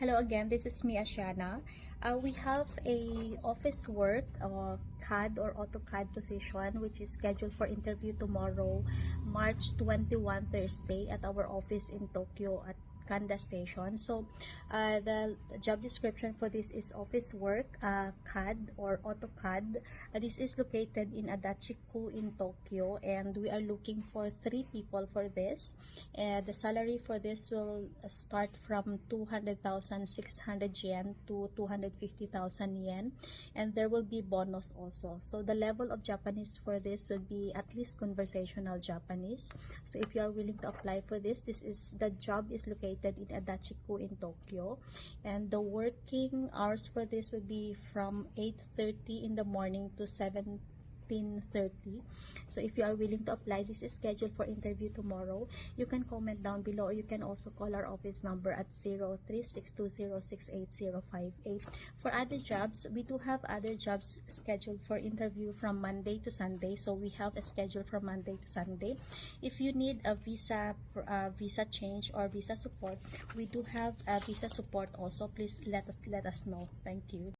Hello again, this is me, Ashana. We have a office work CAD or AutoCAD position which is scheduled for interview tomorrow, March 21, Thursday at our office in Tokyo at Kanda Station. So the job description for this is office work CAD or AutoCAD. This is located in Adachi-ku in Tokyo, and we are looking for 3 people for this. The salary for this will start from 200,600 yen to 250,000 yen, and there will be bonus also. So the level of Japanese for this will be at least conversational Japanese. So if you are willing to apply for this, the job is located in Adachi-ku in Tokyo, and the working hours for this will be from 8:30 in the morning to 7:30. So if you are willing to apply, this is scheduled for interview tomorrow. You can comment down below, or you can also call our office number at 03-620-68058. For other jobs, we do have other jobs scheduled for interview from Monday to Sunday. So we have a schedule from Monday to Sunday. If you need a visa change or visa support, we do have a visa support also. Please let us know. Thank you.